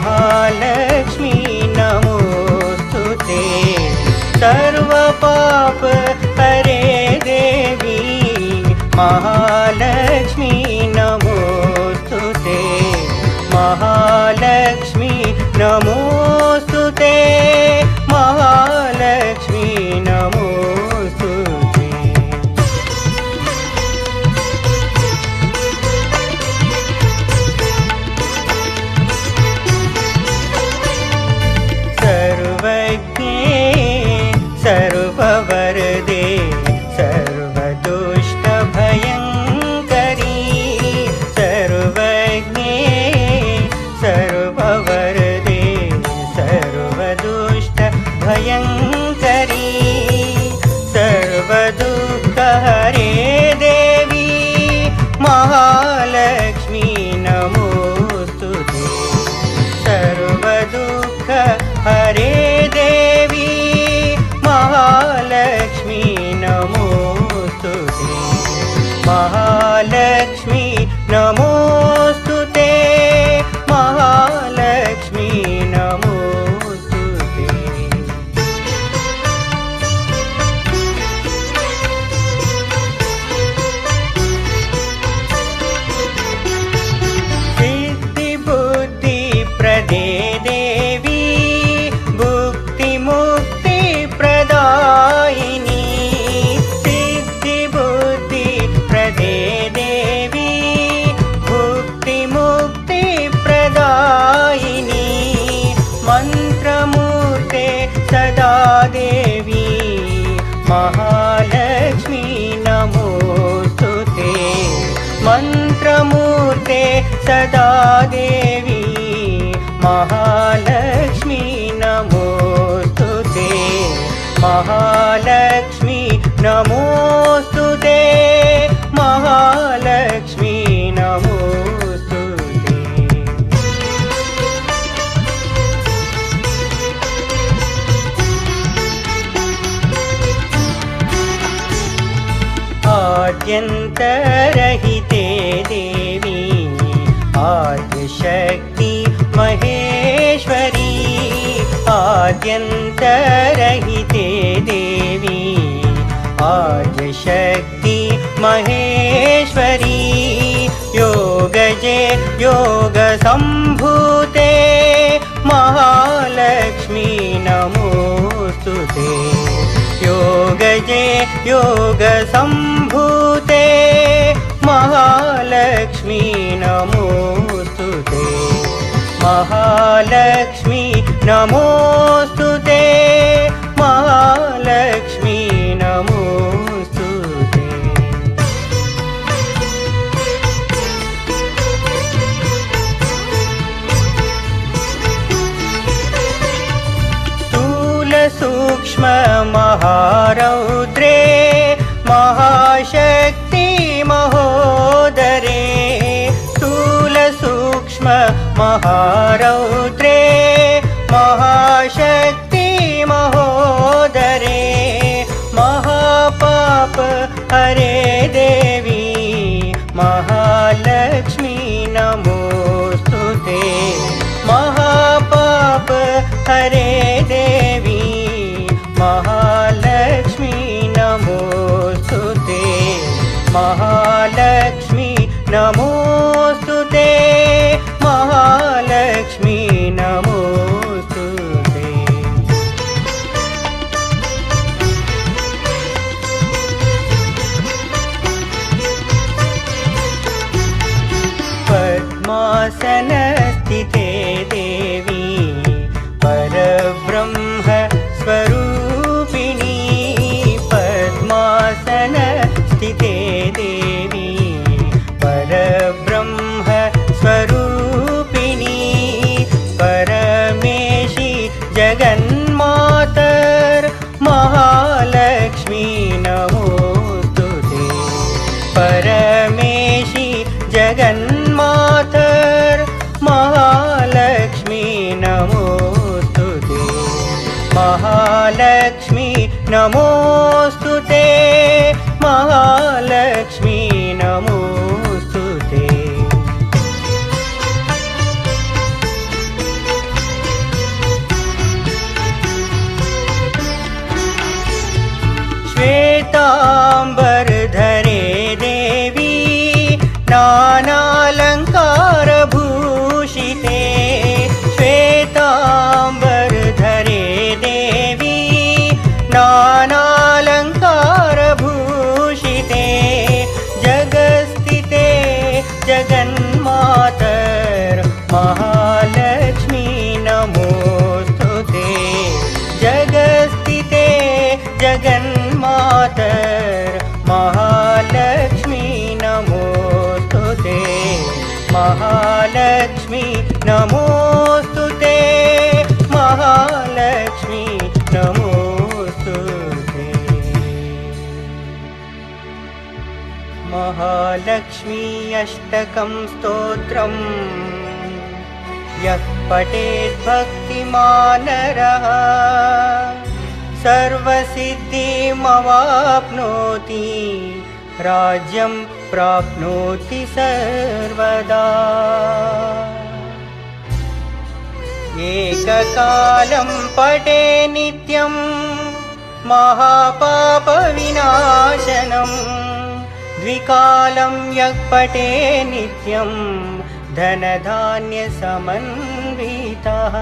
महालक्ष्मी नमोस्तुते। सर्वपाप हरे देवी महालक्ष्मी नमोस्तुते। महालक्ष्मी नमोस्तुते। महालक्ष्मी नमोस्तुते। सर्वज्ञे सर्ववरदे सर्वदुष्टभयङ्करी। सर्वज्ञे सर्ववरदे सर्वदुष्टभयङ्करी। सर्वदुःखहरे देवी महालक्ष्मी नमोस्तुते। सर्वदुःखहरे देवी महालक्ष्मी नमोस्तुते। महालक्ष्मी नमोस्तुते। महालक्ष्मी नमोस्तुते। सिद्धिबुद्धिप्रदे देवी भुक्तिमुक्तिप्रदायिनी। सिद्धिबुद्धिप्रदे देवी भुक्तिमुक्तिप्रदायिनी। मन्त्रमूर्ते सदा देवी महालक्ष्मी नमोस्तुते। मन्त्रमूर्ते सदा देवी महालक्ष्मी नमोस्तुते। महालक्ष्मी नमोस्तुते। महालक्ष्मी नमोस्तुते। आद्यन्तरहिते देवी आद्यशक्ति महेश्वरी। आद्यन्तरहिते देवी आद्यशक्ति महेश्वरी। योगजे योगसम्भूते महालक्ष्मी नमोस्तुते। योगजे योगसम्भूते महालक्ष्मी नमोस्तुते। महालक्ष्मी नमोस्तुते। महालक्ष्मी नमोस्तुते। स्थूलसूक्ष्म महारौद्रे महाशक्ति महोदरे। स्थूलसूक्ष्म महारौद्रे महाशक्ति महोदरे। महापाप हरे देवी महालक्ष्मी नमोस्तुते। महापाप हरे देवी महालक्ष्मी नमोस्तुते। महालक्ष्मी नमोस्तुते। महालक्ष्मी नमोस्तुते। पद्मासनस्थिते देवी परब्रह्म स्वरूपिणी। पद्मासनस्थिते देवी परब्रह्म स्वरूपिणी। परमेशी जगन्मातर महालक्ष्मी नमोस्तुते। परमेशी जगन्मातर महालक्ष्मी नमोस्तुते। महालक्ष्मी नमोस्तुते। महालक्ष्मी नमोस्तुते। अष्टकं स्तोत्रम् यः पठेद्भक्तिमान् नरः सर्वसिद्धिमवाप्नोति राज्यं प्राप्नोति सर्वदा। एककालं पठे नित्यं महापापविनाशनं द्विकालं यः पठे नित्यं धनधान्यसमन्वितः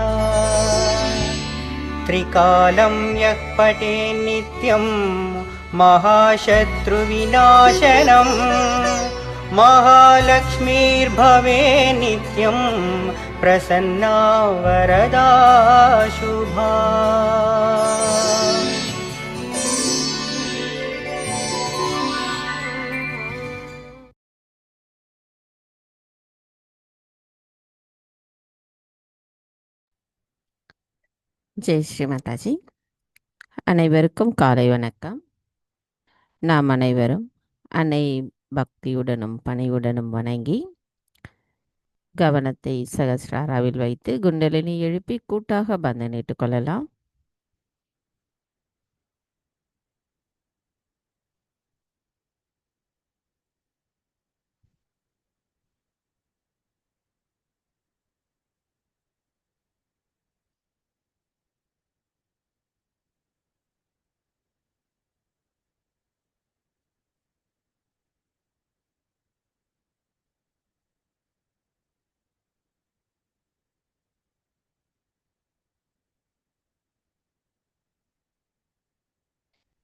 त्रिकालं यः पठे नित्यं महाशत्रुविनाशनं महालक्ष्मीर्भवे नित्यं प्रसन्ना वरदा शुभा। ஜெய் ஸ்ரீ மாதாஜி. அனைவருக்கும் காலை வணக்கம். நாம் அனைவரும் அன்னை பக்தியுடனும் பணிவுடனும் வணங்கி கவனத்தை சகஸ்ராராவில் வைத்து குண்டலினி எழுப்பி கூட்டாக பந்தனிட்டுக் கொள்ளலாம்.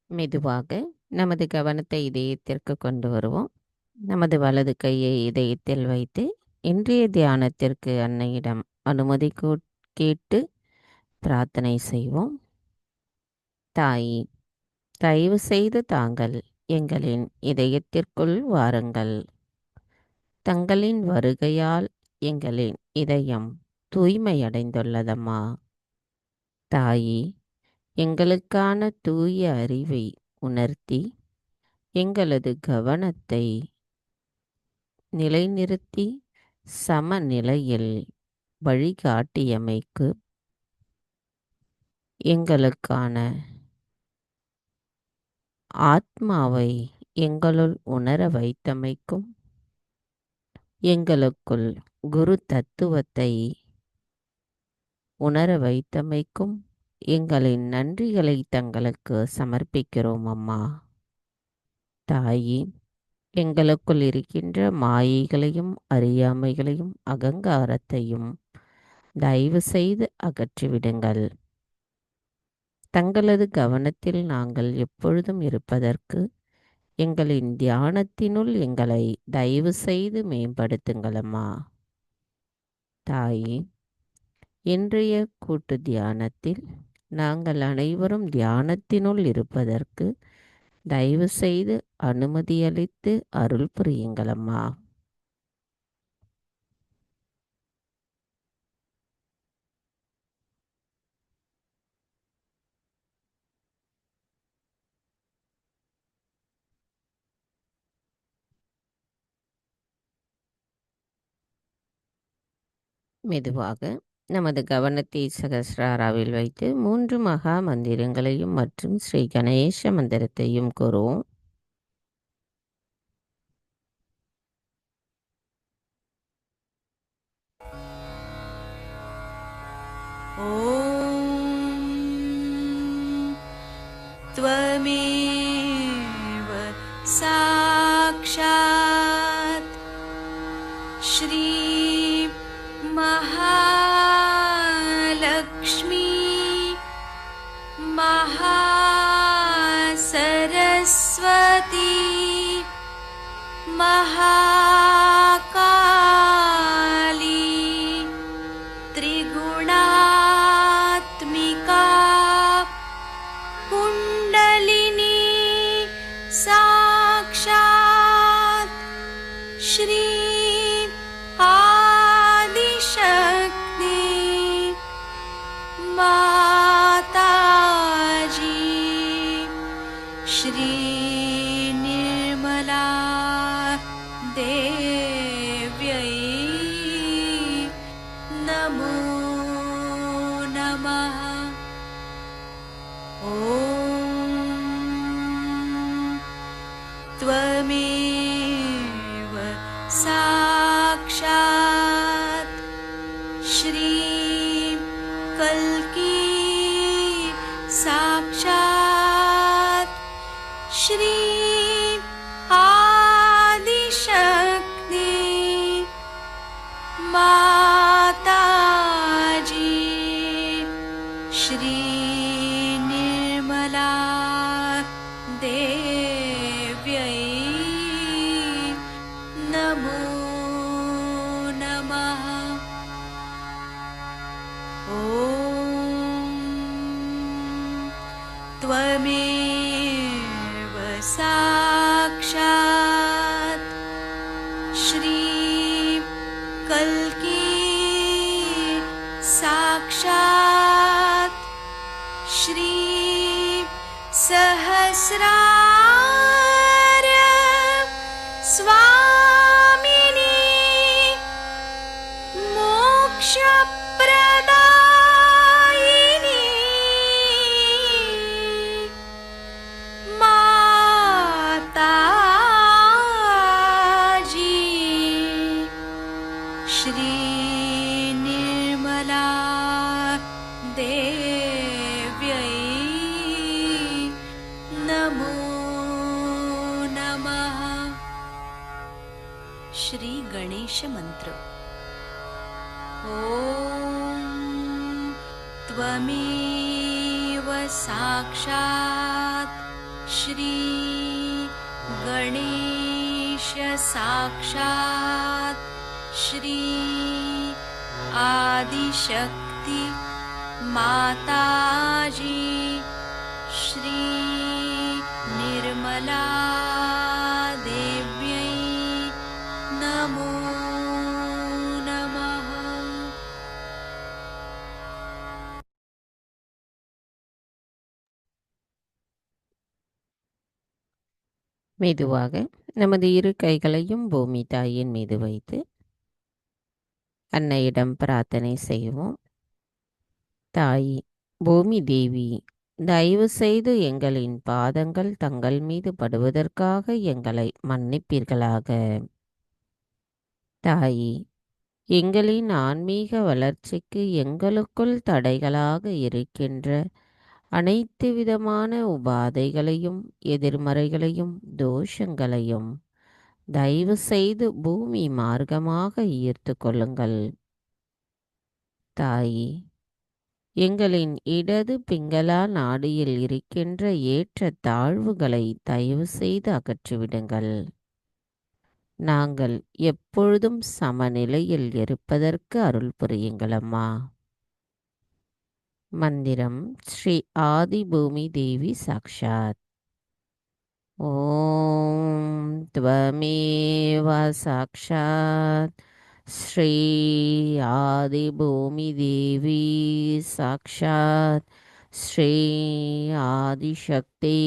மெதுவாக நமது கவனத்தை இதயத்திற்கு கொண்டு வருவோம். நமது வலது கையை இதயத்தில் வைத்து இன்றைய தியானத்திற்கு அன்னையிடம் அனுமதி கேட்டு பிரார்த்தனை செய்வோம். தாயி, தயவு செய்து தாங்கள் எங்களின் இதயத்திற்குள் வாருங்கள். தங்களின் வருகையால் எங்களின் இதயம் தூய்மையடைந்துள்ளதம்மா. தாயி, எங்களுக்கான தூய அறிவை உணர்த்தி எங்களது கவனத்தை நிலைநிறுத்தி சமநிலையில் வழிகாட்டியமைக்கு எங்களுக்கான ஆத்மாவை எங்களுள் உணர வைத்தமைக்கும் எங்களுக்குள் குரு தத்துவத்தை உணர வைத்தமைக்கும் எங்களின் நன்றிகளை தங்களுக்கு சமர்ப்பிக்கிறோம் அம்மா. தாயி, எங்களுக்குள் இருக்கின்ற மாயைகளையும் அறியாமைகளையும் அகங்காரத்தையும் தயவு செய்து அகற்றிவிடுங்கள். தங்களது கவனத்தில் நாங்கள் எப்பொழுதும் இருப்பதற்கு எங்களின் தியானத்தினுள் எங்களை தயவு செய்து மேம்படுத்துங்களம்மா. தாயி, இன்றைய கூட்டு தியானத்தில் நாங்கள் அனைவரும் தியானத்தினுள் இருப்பதற்கு தயவு செய்து அனுமதியளித்து அருள் புரியுங்களம்மா. மெதுவாக நமது கவனத்தை சகஸ்ராராவில் வைத்து 3 மகா மந்திரங்களையும் மற்றும் ஸ்ரீ கணேச மந்திரத்தையும் கூறுவோம். त्वमेव साक्षात् श्री महालक्ष्मी महासरस्वती महाकाली त्रिगुणात्मिका कुण्डलिनी साक्षात् श्री आदिशक्ति माताजी श्री निर्मला देवी। नमः ॐ त्वमेव साक्षात् श्रीं कल्की साक्षात् श्रीं आदिशक्ति माताजी श्री निर्मला देव्यै नमो नमः ॐ त्वमेव साक्षात् श्रीं कल्की साक्षात् श्रीं सहस्रार्य स्वामिनी मोक्षप्रदायिनी माताजी श्री निर्मला देव्यै नमो नमः श्री गणेश मंत्र ॐ त्वमेव साक्षात् श्री गणेश साक्षात् श्री आदिशक्ति माताजी श्री निर्मला देव्यै नमो नमः மெதுவாக நமது இரு கைகளையும் பூமி தாயின் மீது வைத்து அன்னையிடம் பிரார்த்தனை செய்வோம். தாய் பூமி தேவி, தயவு செய்து எங்களின் பாதங்கள் தங்கள் மீது படுவதற்காக எங்களை மன்னிப்பீர்களாக. தாய், எங்களின் ஆன்மீக வளர்ச்சிக்கு எங்களுக்குள் தடைகளாக இருக்கின்ற அனைத்து விதமான உபாதைகளையும் எதிர்மறைகளையும் தோஷங்களையும் தயவு செய்து பூமி மார்க்கமாக ஈர்த்து கொள்ளுங்கள். தாய், எங்களின் இடது பிங்களா நாடியில் இருக்கின்ற ஏற்ற தாழ்வுகளை தயவு செய்து அகற்றிவிடுங்கள். நாங்கள் எப்பொழுதும் சமநிலையில் இருப்பதற்கு அருள் புரியுங்களம்மா. மந்திரம் ஸ்ரீ ஆதி பூமி தேவி சாக்ஷாத். ஓம் த்வமேவ சாக்ஷாத் ஸ்ரீ ஆதி பூமி தேவி சாக்ஷாத் ஸ்ரீ ஆதிசக்தி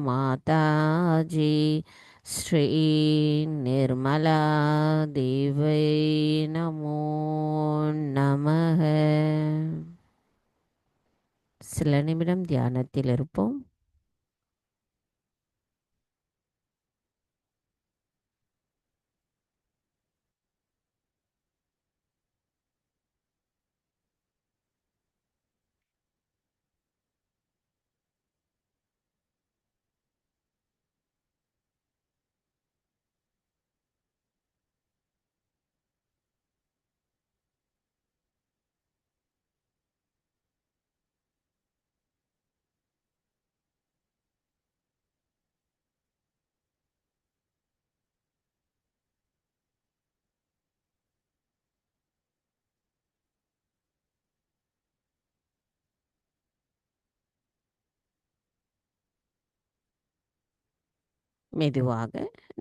மாதாஜி ஸ்ரீ நிர்மலா தேவை நமோ நமः. சில நிமிடம் தியானத்தில் இருப்போம். மெதுவாக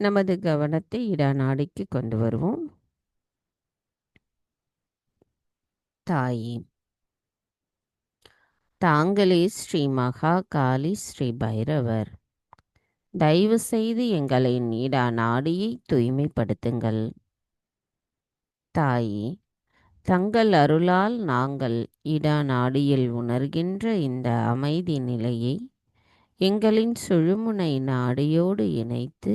நமது கவனத்தை இடநாடிக்கு கொண்டு வருவோம். தாயே, தாங்களே ஸ்ரீ மகா காளி ஸ்ரீ பைரவர். தயவு செய்து எங்களின் இடநாடியை தூய்மைப்படுத்துங்கள். தாயே, தங்கள் அருளால் நாங்கள் இடா நாடியில் உணர்கின்ற இந்த அமைதி நிலையை எங்களின் சுழுமுனை நாடியோடு இணைத்து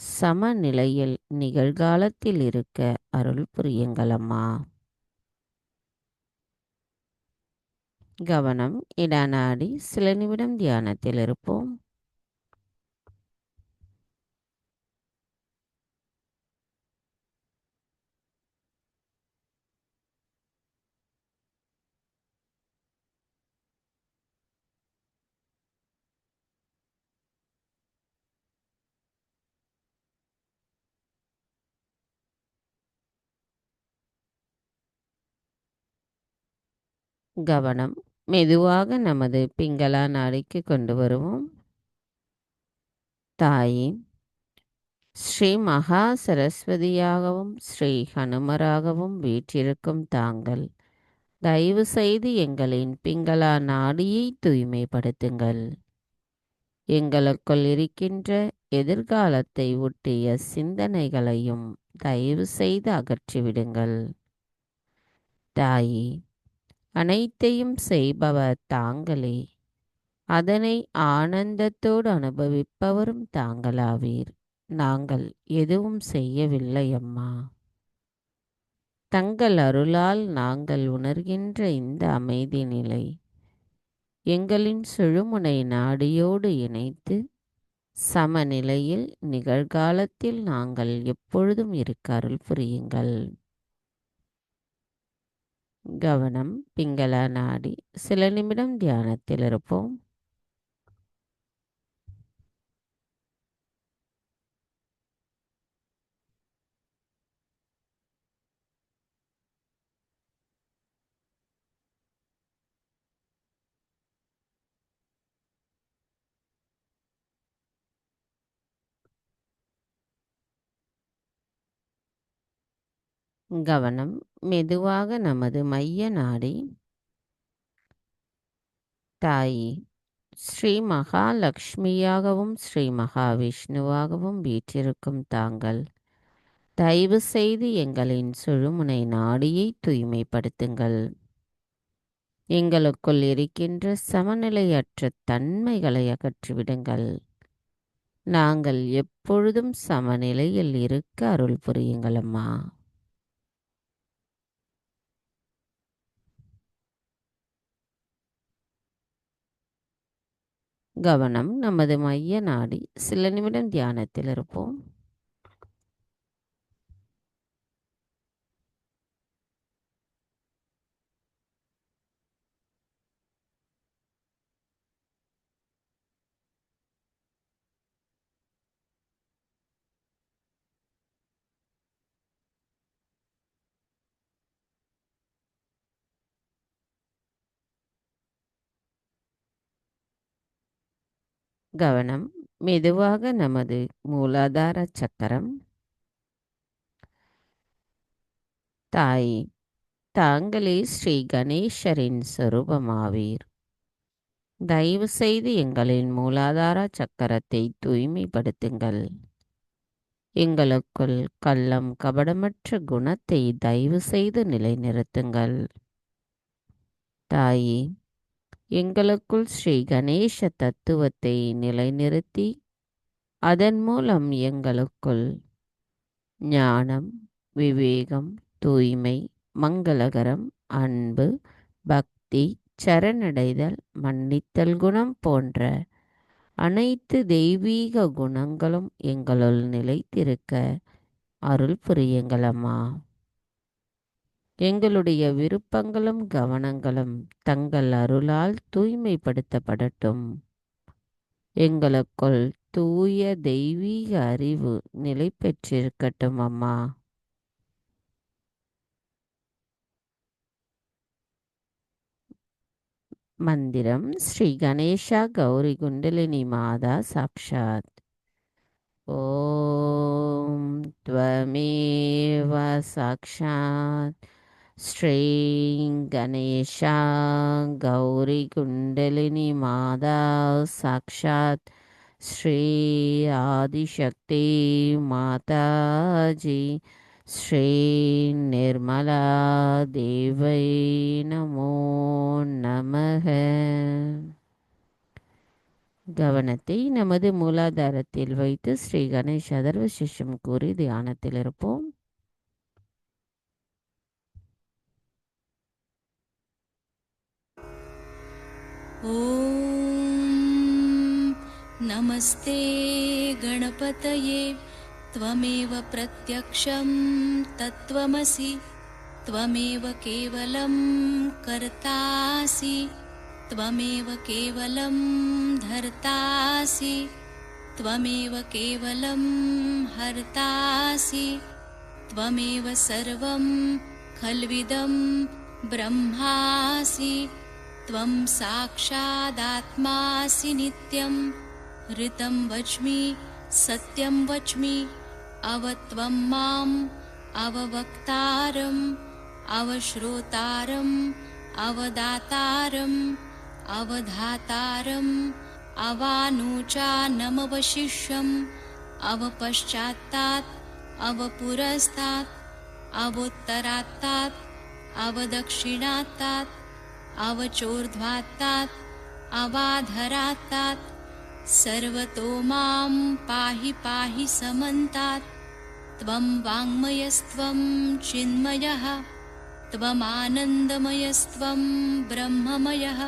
சமநிலையில் நிகழ்காலத்தில் இருக்க அருள் புரியுங்களம்மா. கவனம் இடா நாடி. சில நிமிடம் தியானத்தில் இருப்போம். கவனம் மெதுவாக நமது பிங்களா நாடிக்கு கொண்டு வருவோம். தாயே, ஸ்ரீ மகா சரஸ்வதியாகவும் ஸ்ரீ ஹனுமராகவும் வீற்றிருக்கும் தாங்கள் தயவு செய்து எங்களின் பிங்களா நாடியை தூய்மைப்படுத்துங்கள். எங்களுக்குள் இருக்கின்ற எதிர்காலத்தை ஒட்டிய சிந்தனைகளையும் தயவு செய்து அகற்றிவிடுங்கள். தாயே, அனைத்தையும் செய்பவர் தாங்களே, அதனை ஆனந்தத்தோடு அனுபவிப்பவரும் தாங்களாவீர். நாங்கள் எதுவும் செய்யவில்லை அம்மா. தங்கள் அருளால் நாங்கள் உணர்கின்ற இந்த அமைதி நிலை எங்களின் சுழுமுனை நாடியோடு இணைத்து சமநிலையில் நிகழ்காலத்தில் நாங்கள் எப்பொழுதும் இருக்க அருள் புரியுங்கள். கவனம் பிங்களா நாடி. சில நிமிடம் தியானத்தில் இருப்போம். கவனம் மெதுவாக நமது மைய நாடி. தாயே, ஸ்ரீ மகாலட்சுமியாகவும் ஸ்ரீ மகாவிஷ்ணுவாகவும் வீற்றிருக்கும் தாங்கள் தயவு செய்து எங்களின் சுழுமுனை நாடியை தூய்மைப்படுத்துங்கள். எங்களுக்குள் இருக்கின்ற சமநிலையற்ற தன்மைகளை அகற்றிவிடுங்கள். நாங்கள் எப்பொழுதும் சமநிலையில் இருக்க அருள் புரியுங்களம்மா. கவனம் நமது மைய நாடி. சில நிமிடம் தியானத்தில் இருப்போம். கவனம் மெதுவாக நமது மூலாதார சக்கரம். தாய், தாங்களே ஸ்ரீ கணேசரின் சொரூபமாவீர். தயவு செய்து எங்களின் மூலாதார சக்கரத்தை தூய்மைப்படுத்துங்கள். எங்களுக்குள் கள்ளம் கபடமற்ற குணத்தை தயவு செய்து நிலைநிறுத்துங்கள். தாயே, எங்களுக்குள் ஸ்ரீ கணேச தத்துவத்தை நிலைநிறுத்தி அதன் மூலம் எங்களுக்குள் ஞானம், விவேகம், தூய்மை, மங்களகரம், அன்பு, பக்தி, சரணடைதல், மன்னித்தல் குணம் போன்ற அனைத்து தெய்வீக குணங்களும் எங்களுள் நிலைத்திருக்க அருள் புரியுங்களம்மா. எங்களுடைய விருப்பங்களும் கவனங்களும் தங்கள் அருளால் தூய்மைப்படுத்தப்படட்டும். எங்களுக்குள் தூய தெய்வீக அறிவு நிலை பெற்றிருக்கட்டும் அம்மா. மந்திரம் ஸ்ரீ கணேஷா கௌரி குண்டலினி மாதா சாக்ஷாத். ஓம் த்வமேவ சாக்ஷாத் ஸ்ரீ கணேஷா கௌரி குண்டலினி மாதா சாக்ஷாத் ஸ்ரீ ஆதிசக்தி மாதாஜி श्रीनिर्मला देवै नमो நமः. கவனத்தை நமது மூலாதாரத்தில் வைத்து ஸ்ரீ கணேஷ் அதர்வ சிஷ்யம் கூறி தியானத்தில் இருப்போம். ॐ नमस्ते गणपतये त्वमेव प्रत्यक्षं तत्त्वमसि त्वमेव केवलं कर्तासि त्वमेव केवलं धर्तासि त्वमेव केवलं हर्तासि त्वमेव सर्वं खल्विदं ब्रह्मासि त्वं साक्षादात्मासि नित्यं ऋतं वच्मि सत्यं वच्मि अवत्वं माम् अववक्तारम् अवश्रोतारम् अवदातारम् अवधातारम् अवानुचानमवशिष्यम् अवपश्चात्तात् अवपुरस्तात् अवोत्तरात्तात् अवदक्षिणात्तात् अवचोर्ध्वात्तात् अवाधरात्तात् सर्वतो मां पाहि पाहि समन्तात् त्वं वाङ्मयस्त्वं चिन्मयः त्वमानन्दमयस्त्वं ब्रह्ममयः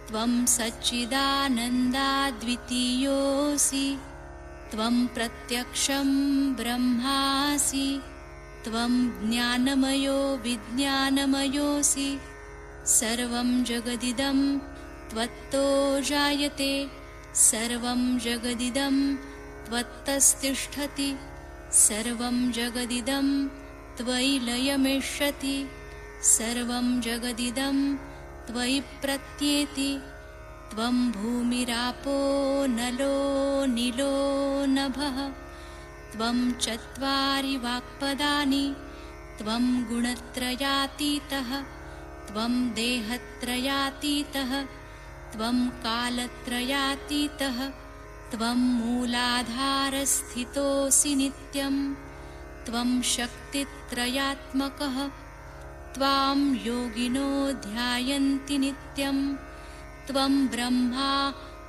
त्वं सच्चिदानन्दाद्वितीयोऽसि त्वं प्रत्यक्षं ब्रह्मासि त्वं ज्ञानमयो विज्ञानमयोऽसि सर्वं जगदिदं त्वत्तो जायते सर्वं जगदिदं त्वत्तस्तिष्ठति सर्वं जगदिदं त्वयि लयमिष्यति सर्वं जगदिदं त्वयि प्रत्येति त्वं भूमिरापो नलो नीलो नभः त्वं चत्वारि वाक्पदानि त्वं गुणत्रयातीतः त्वं देहत्रयातीतः त्वं कालत्रयातीतः त्वं मूलाधारस्थितोऽसि नित्यं त्वं शक्तित्रयात्मकः त्वां योगिनो ध्यायन्ति नित्यं त्वं ब्रह्मा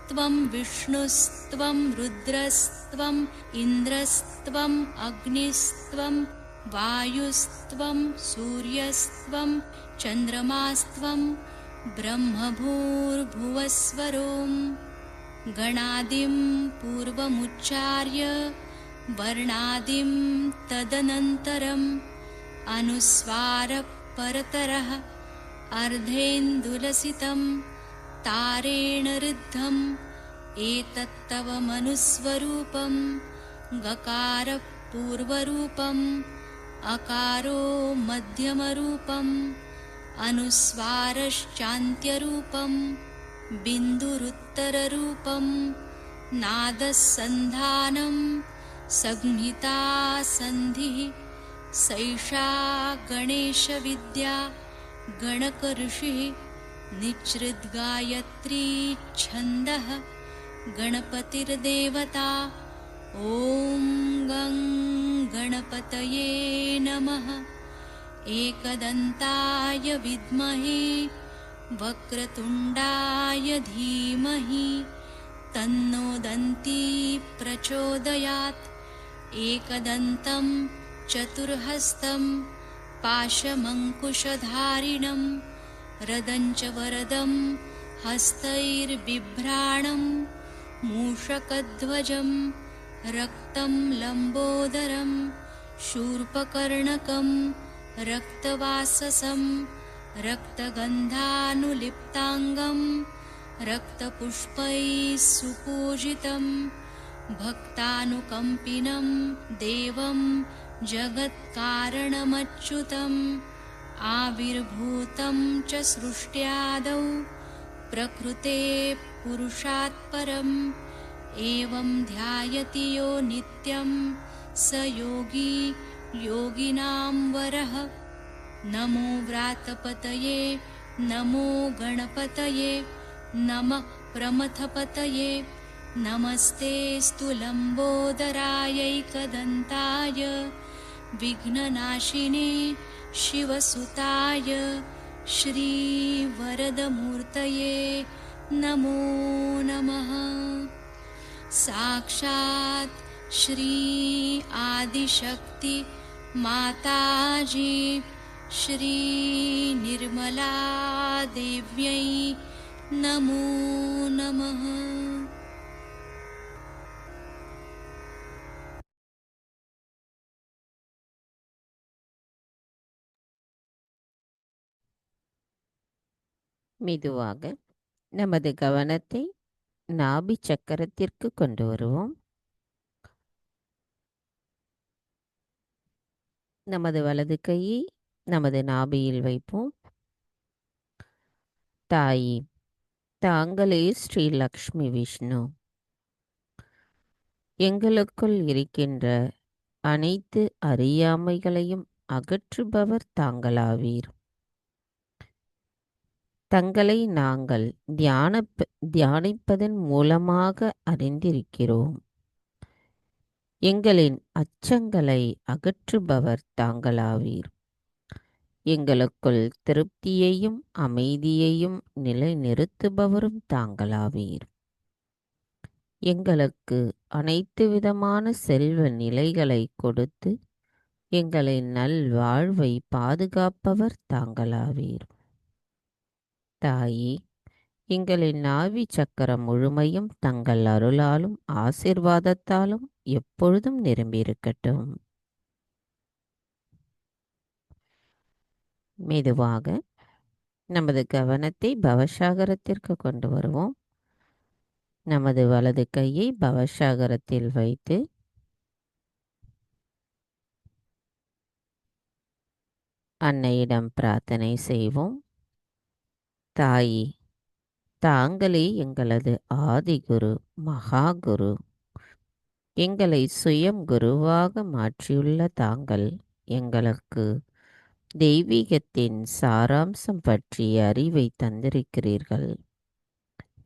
त्वं विष्णुस्त्वं रुद्रस्त्वम् इन्द्रस्त्वम् अग्निस्त्वं वायुस्त्वं सूर्यस्त्वं चन्द्रमास्त्वं ब्रह्मभूर्भुवस्वरों गणादिं पूर्वमुच्चार्य वर्णादिं तदनन्तरम् अनुस्वारपरतरः अर्धेन्दुलसितं तारेण ऋद्धम् एतत्तव मनुस्वरूपं गकारः पूर्वरूपम् अकारो मध्यमरूपम् अनुस्वारश्चान्त्यरूपं बिन्दुरुत्तररूपं नादसन्धानं संहिता सन्धिः सैषा गणेशविद्या गणकऋषिः निच्छृद्गायत्री छन्दः गणपतिर्देवता ॐ गं गणपतये नमः एकदन्ताय विद्महे वक्रतुण्डाय धीमहि तन्नो दन्ती प्रचोदयात् एकदन्तं चतुर्हस्तं पाशमङ्कुशधारिणं रदञ्च वरदं हस्तैर्बिभ्राणं मूषकध्वजं रक्तं लम्बोदरं शूर्पकर्णकं रक्तवाससं रक्तगन्धानुलिप्ताङ्गं रक्तपुष्पैः सुपूजितं भक्तानुकम्पिनं देवं जगत्कारणमच्युतम् आविर्भूतं च सृष्ट्यादौ प्रकृते पुरुषात् परम् एवं ध्यायति यो नित्यं स योगी योगिनां वरः नमो व्रातपतये नमो गणपतये नमः प्रमथपतये नमस्ते स्तु लम्बोदरायैकदन्ताय विघ्ननाशिने शिवसुताय श्रीवरदमूर्तये नमो नमः। साक्षात् श्री आदिशक्ति माताजी श्री निर्मला देव्यै नमो नमः। மெதுவாக நமது கவனத்தை நாபி சக்கரத்திற்கு கொண்டு வருவோம். நமது வலது கையை நமது நாபியில் வைப்போம். தாயி, தாங்களே ஸ்ரீ லக்ஷ்மி விஷ்ணு. எங்களுக்குள் இருக்கின்ற அனைத்து அறியாமைகளையும் அகற்றுபவர் தாங்களாவீர். தங்களை நாங்கள் தியானிப்பதன் மூலமாக அறிந்திருக்கிறோம். எங்களின் அச்சங்களை அகற்றுபவர் தாங்களாவீர். எங்களுக்குள் திருப்தியையும் அமைதியையும் நிலைநிறுத்துபவரும் தாங்களாவீர். எங்களுக்கு அனைத்து விதமான செல்வ நிலைகளை கொடுத்து எங்களின் நல்வாழ்வை பாதுகாப்பவர் தாங்களாவீர். தாயே, எங்களின் நாவி சக்கரம் முழுமையும் தங்கள் அருளாலும் ஆசீர்வாதத்தாலும் எப்பொழுதும் நிரம்பியிருக்கட்டும். மெதுவாக நமது கவனத்தை பவசாகரத்திற்கு கொண்டு வருவோம். நமது வலது கையை பவசாகரத்தில் வைத்து அன்னையிடம் பிரார்த்தனை செய்வோம். தாயே, தாங்களே எங்களது ஆதிகுரு மகாகுரு. எங்களை சுயம் குருவாக மாற்றியுள்ள தாங்கள் எங்களுக்கு தெய்வீகத்தின் சாராம்சம் பற்றிய அறிவை தந்திருக்கிறீர்கள்.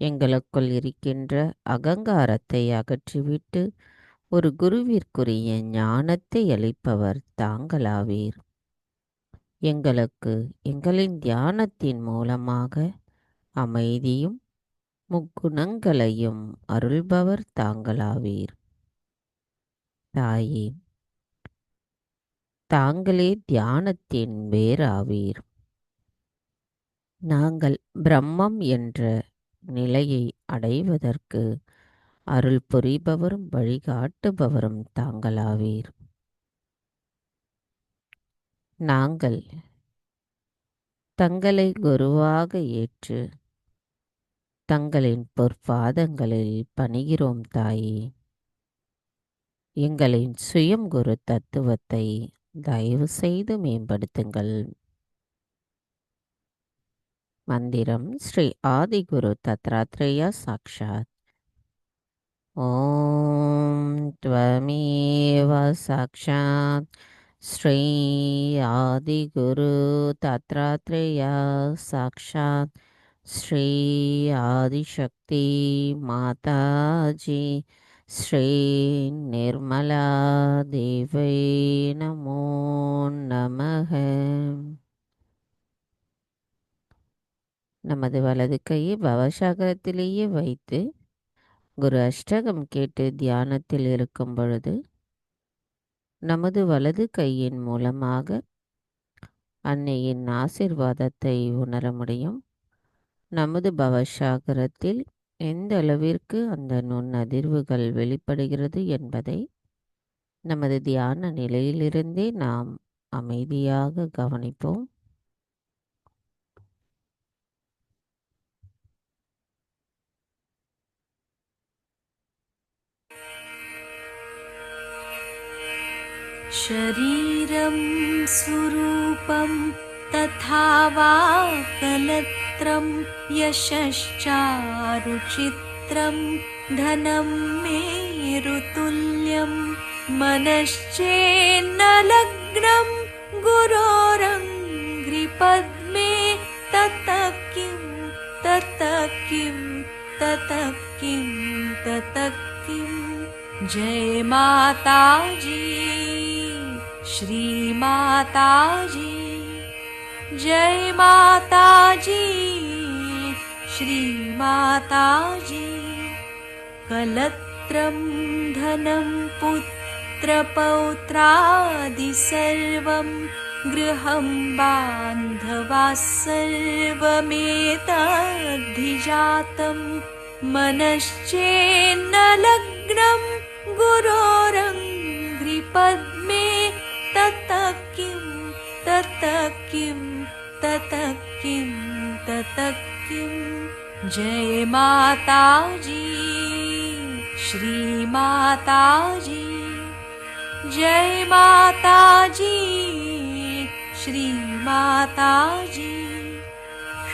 எங்களுக்குள் இருக்கின்ற அகங்காரத்தை அகற்றிவிட்டு ஒரு குருவிற்குரிய ஞானத்தை அளிப்பவர் தாங்களாவீர். எங்களுக்கு எங்களின் தியானத்தின் மூலமாக அமைதியும் முக்குணங்களையும் அருள்பவர் தாங்களாவீர். தாயே, தாங்களே தியானத்தின் வேராவீர். நாங்கள் பிரம்மம் என்ற நிலையை அடைவதற்கு அருள் புரிபவரும் வழிகாட்டுபவரும் தாங்களாவீர். நாங்கள் தங்களை குருவாக ஏற்று தங்களின் பொற்பாதங்களில் பணிகிறோம் தாயே. எங்களின் சுயம் குரு தத்துவத்தை தயவு செய்து மேம்படுத்துங்கள். மந்திரம் ஸ்ரீ ஆதிகுரு தத்ராத்ரேயா சாக்ஷாத். ஓம் த்வமேவ சாக்ஷாத் ஸ்ரீ ஆதிகுரு தத்ராத்ரேயா சாக்ஷாத் ஸ்ரீ ஆதிசக்தி மாதாஜி ஸ்ரீ நிர்மலா தேவை நமோ நமக. நமது வலது கையை பவசாகரத்திலேயே வைத்து குரு அஷ்டகம் கேட்டு தியானத்தில் இருக்கும் பொழுது நமது வலது கையின் மூலமாக அன்னையின் ஆசீர்வாதத்தை உணர முடியும். நமது பவசாகரத்தில் எந்த அளவிற்கு அந்த நுண்ணதிர்வுகள் வெளிப்படுகிறது என்பதை நமது தியான நிலையிலிருந்தே நாம் அமைதியாக கவனிப்போம். शरीरं स्वरूपं तथा वा कलत्रं यशश्चारुचित्रं धनं मेरुतुल्यं मनश्चेन्नलग्नं गुरोरङ्घ्रिपद्मे ततः किं ततः किं ततः किं ततः किं। जय माताजी श्री माताजी। जय माताजी, श्री माताजी। कलत्रं धनं पुत्रपौत्रादि सर्वं गृहं बान्धवाः सर्वमेतद्धिजातं मनश्चेन्न लग्नं गुरोरङ्घ्रिपद्मे ततः किं ततः किं ततः किं ततः किं। जय माताजी, श्री माताजी। जय माताजी, श्री माताजी।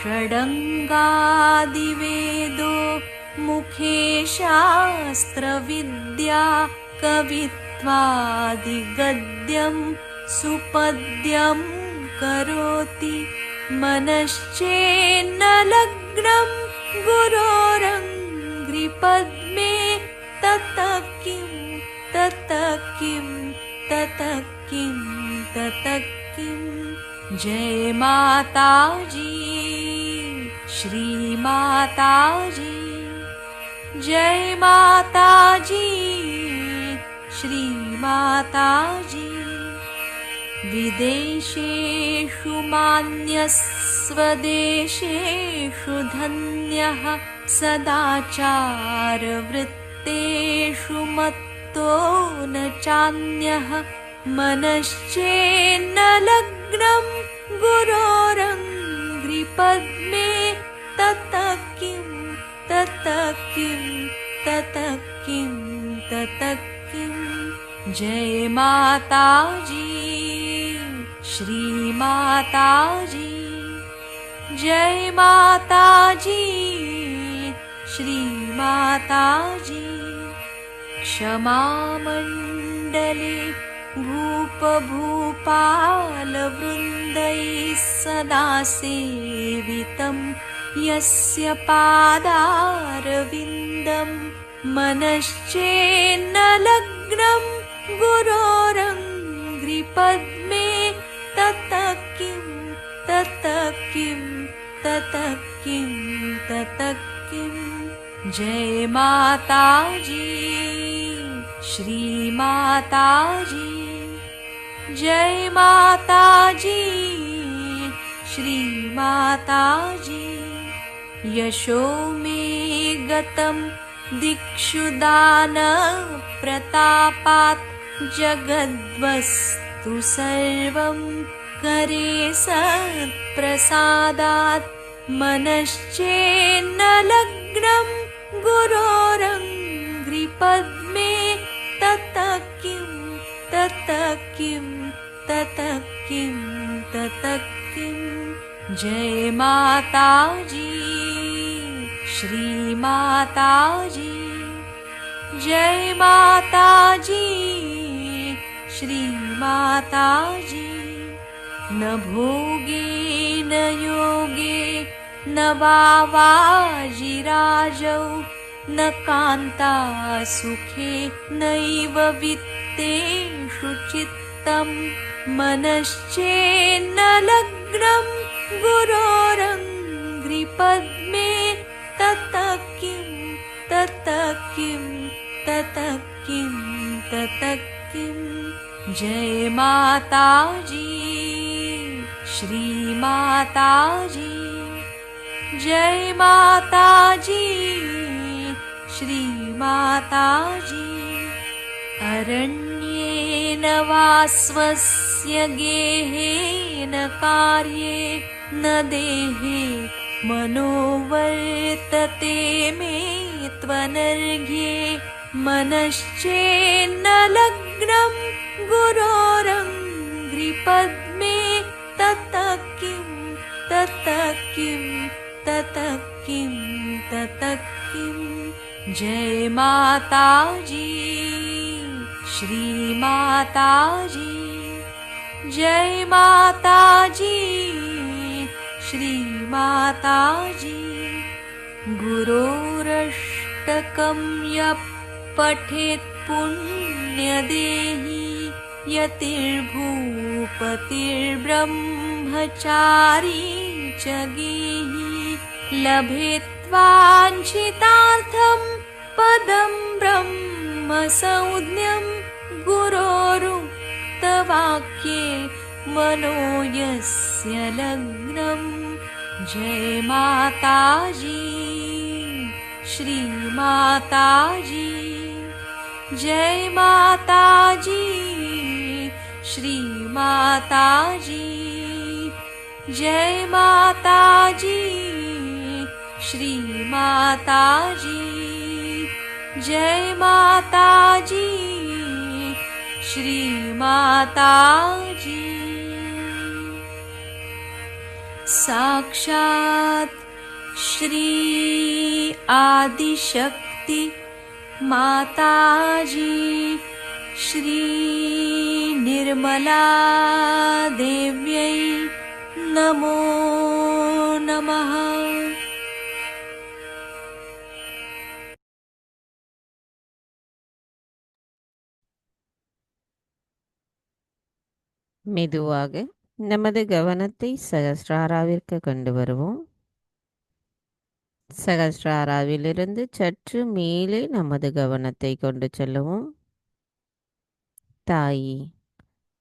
षडङ्गादिवेदो मुखे शास्त्रविद्या कवित्वादिगद्यं सुपद्यं करोति मनश्चेन्न लग्नं गुरोरङ्घ्रिपद्मे ततः किं ततः किं ततः किं ततः किं। जय माताजी, श्री माताजी। जय माताजी, श्री माताजी। विदेशेषु मान्यस्वदेशेषु धन्यः सदाचारवृत्तेषु मत्तो न चान्यः मनश्चेन्न लग्नं गुरोरङ्घ्रिपद्मे ततः किं ततः किं ततः किं ततः किं। जय माताजी, श्री माताजी। जय माताजी, श्री माताजी। क्षमामण्डले भूपभूपालवृन्दैः सदा सेवितं यस्य पादारविन्दं मनश्चेन्न लग्नं गुरोरङ्घ्रिपद्मे ततः किं ततः किं ततः किं ततः किं। जय माताजी, श्री माताजी। जय माताजी, श्री माताजी। यशो मे गतं दिक्षु दानप्रतापात् जगद्वस्तु सर्वं करे सत्प्रसादात् मनश्चेन्न लग्नं गुरोरङ्घ्रिपद्मे ततः किं ततः किं ततः किं ततः किं। जय माताजी, श्री माताजी। जय माताजी, श्री माताजी। न भोगे न योगे न वाजिराजौ न कान्ता सुखे नैव वित्तेषु चित्तं मनश्चेन्न लग्नं गुरोरङ्घ्रिपद्मे ततः किं ततः किं ततः किं ततः किं। जय माताजी, श्री माताजी। जय माताजी, श्री माताजी। अरण्येन वा स्वस्य गेहेन कार्ये न देहे मनोवर्तते मे त्वनर्घ्ये मनश्चेन्न लग्नं गुरोरङ्घ्रिपद्मे ततः किं ततः किं ततः किं ततः किं। जय माताजी, श्री माताजी। जय माताजी, श्री माताजी। गुरोरष्टकं यः पठेत् पुण्यदेही यतिर्भूपतिर्ब्रह्मचारी च गेहि लभेत्वाञ्छितार्थं पदं ब्रह्म संज्ञं गुरोरुक्तवाक्ये मनो यस्य लग्नं। जय माताजी, श्री माताजी, जय माताजी, श्री माताजी, जय माताजी, श्री माताजी, जय माताजी, श्री माताजी। साक्षात् श्री आदिशक्ति माताजी श्री निर्मला देव्यै नमो नमः। மெதுவாக நமது கவனத்தை சகஸ்ராராவிற்கு கொண்டு வருவோம். சகஸ்ராராவிலிருந்து சற்று மேலே நமது கவனத்தை கொண்டு செல்லுவோம். தாயி,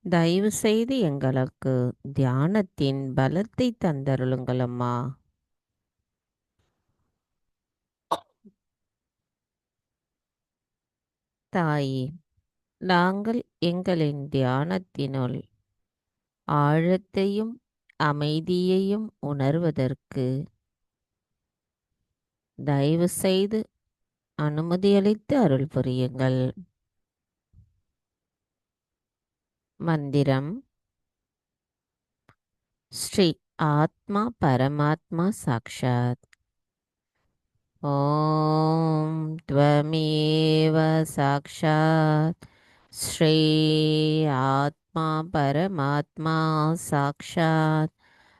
தயவு செய்து எங்களுக்கு தியானத்தின் பலத்தை தந்தருளுங்கள் அம்மா. தாயி, நாங்கள் எங்களின் தியானத்தினுள் ஆழத்தையும் அமைதியையும் உணர்வதற்கு தயவு செய்து அனுமதியளித்து அருள் புரியுங்கள். மந்திரம்: ஸ்ரீ ஆத்மா பரமாத்மா சாக்ஷாத். ஓம் த்வமேவ சாக்ஷாத் ஸ்ரீ ஆத்மா பரமாத்மா சாக்ஷாத்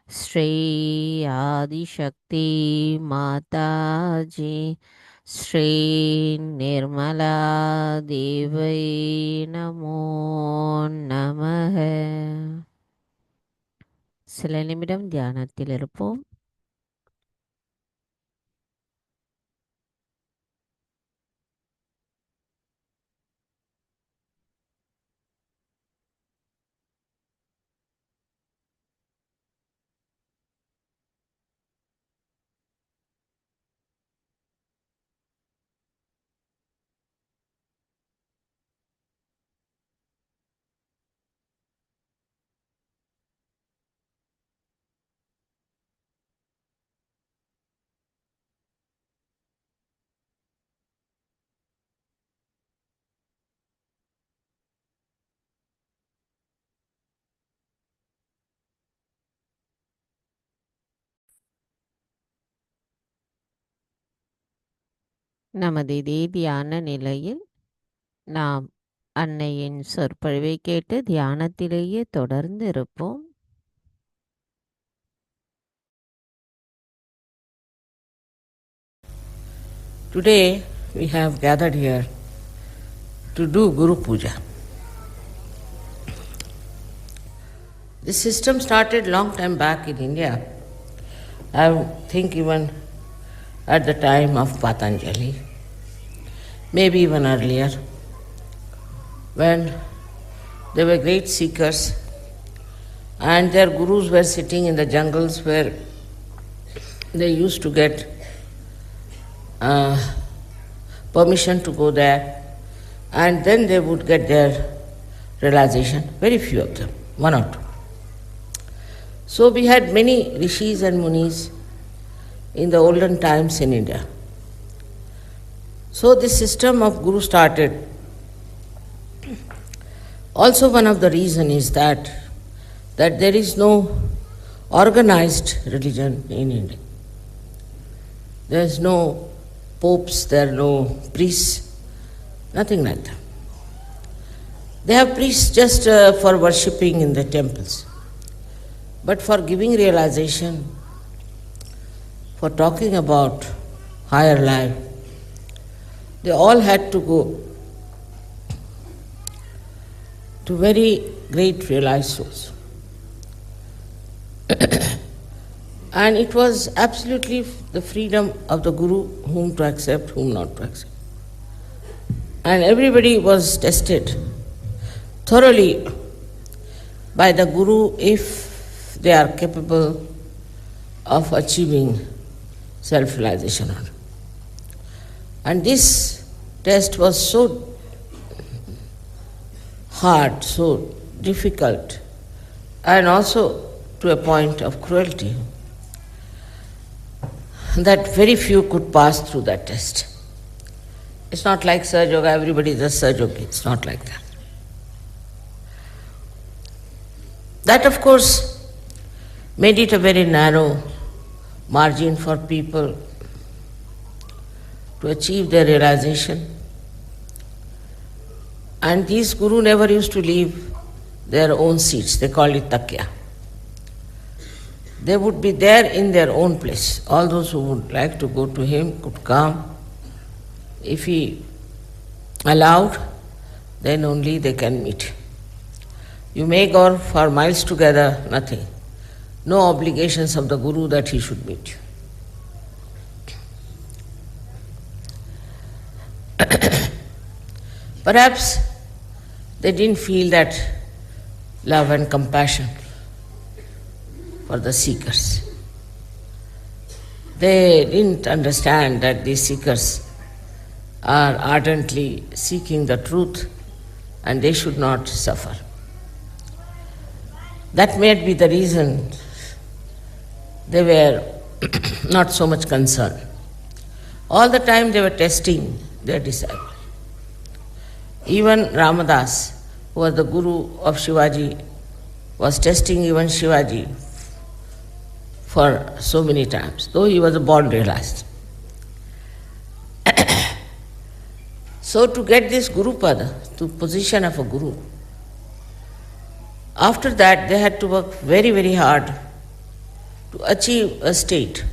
ஸ்ரீ ஆதிசக்தி மாதாஜி ஸ்ரீ நிர்மலா தேவை நமோ நமः. சில நிமிடம் தியானத்தில் இருப்போம். நமது இதே தியான நிலையில் நாம் அன்னையின் சொற்பொழிவை கேட்டு தியானத்திலேயே தொடர்ந்து இருப்போம். Today we have gathered here to do Guru Puja. This system started long time back in India. I think even at the time of Patanjali, maybe even earlier, when there were great seekers and their gurus were sitting in the jungles where they used to get permission to go there, and then they would get their realization, very few of them, one or two. So we had many rishis and munis in the olden times in India. So this system of Guru started. Also one of the reason is that there is no organized religion in India. There is no popes, there are no priests, nothing like that. They have priests just for worshipping in the temples. But for giving realization, for talking about higher life, they all had to go to very great realized souls. And it was absolutely the freedom of the Guru whom to accept, whom not to accept. And everybody was tested thoroughly by the Guru if they are capable of achieving self-realization. And this test was so hard, so difficult, and also to a point of cruelty, that very few could pass through that test. It's not like Sahaja Yoga, everybody does Sahaja Yoga. It's not like that. That, of course, made it a very narrow margin for people to achieve their realization. And these Guru never used to leave their own seats. They called it takya. They would be there in their own place. All those who would like to go to him could come. If he allowed, then only they can meet. You may go for miles together, nothing. No obligations of the Guru that he should meet you. Perhaps they didn't feel that love and compassion for the seekers. They didn't understand that these seekers are ardently seeking the truth and they should not suffer. That may be the reason they were not so much concerned. All the time they were testing their disciples. Even Ramadas, who was the Guru of Shivaji, was testing even Shivaji for so many times, though he was a born realized. So to get this Guru Pada, to position of a Guru, after that they had to work very, very hard to achieve a state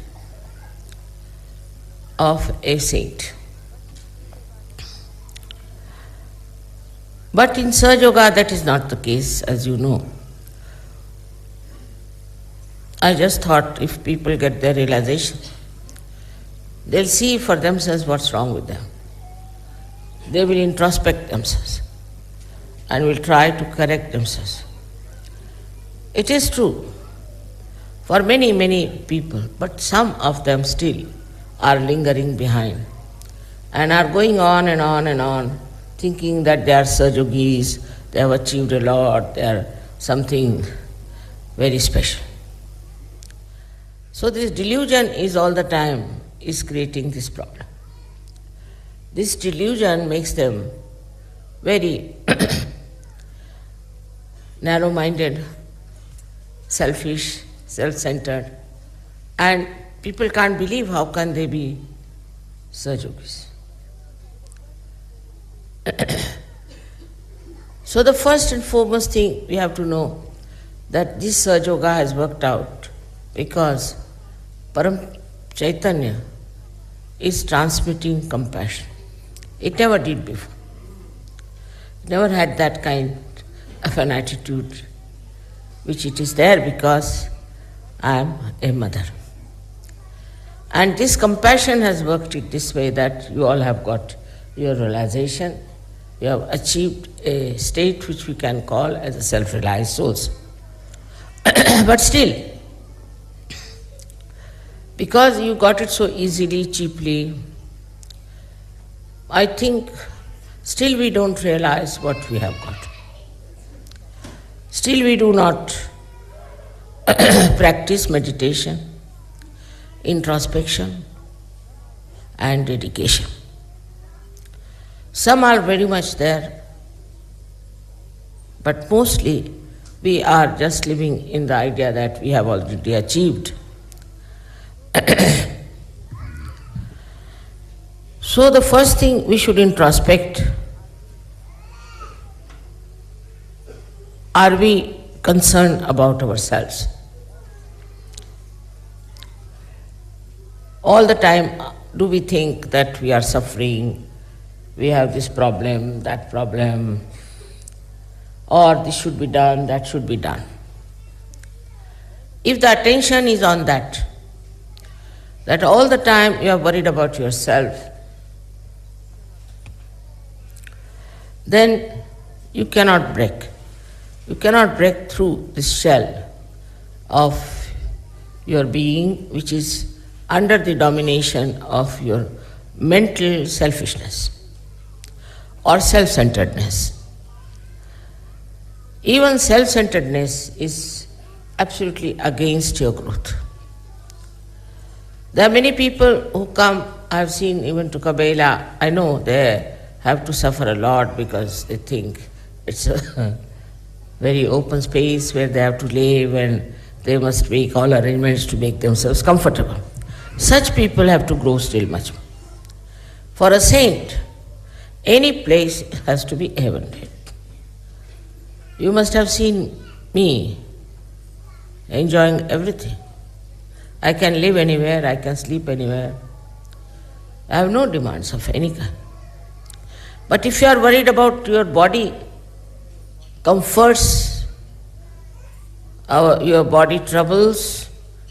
of a saint. But in Sahaja Yoga that is not the case, as you know. I just thought if people get their realization, they'll see for themselves what's wrong with them. They will introspect themselves and will try to correct themselves. It is true for many, many people, but some of them still are lingering behind and are going on and on and on, thinking that they are Sahaja Yogis, they have achieved a lot, they are something very special. So this delusion is all the time is creating this problem. This delusion makes them very narrow-minded, selfish, self-centered, and people can't believe how can they be Sahaja Yogis. So the first and foremost thing we have to know that this Sahaja Yoga has worked out because Param Chaitanya is transmitting compassion. It never did before. It never had that kind of an attitude, which it is there because I am a mother. And this compassion has worked it this way that you all have got your realization, you have achieved a state which we can call as a self-realized souls. But still, because you got it so easily, cheaply, I think still we don't realize what we have got. Still we do not practice meditation, introspection and dedication. Some are very much there, but mostly we are just living in the idea that we have already achieved. So the first thing we should introspect, are we concerned about ourselves? All the time do we think that we are suffering, we have this problem, that problem, or this should be done, that should be done. If the attention is on that all the time you are worried about yourself, then you cannot break. You cannot break through this shell of your being, which is under the domination of your mental selfishness or self-centeredness. Even self-centeredness is absolutely against your growth. There are many people who come, I have seen even to Kabaila, I know they have to suffer a lot because they think it's a very open space where they have to live and they must make all arrangements to make themselves comfortable. Such people have to grow still much more. For a saint, any place has to be heaven. You must have seen me enjoying everything. I can live anywhere, I can sleep anywhere. I have no demands of any kind. But if you are worried about your body comforts, your body troubles,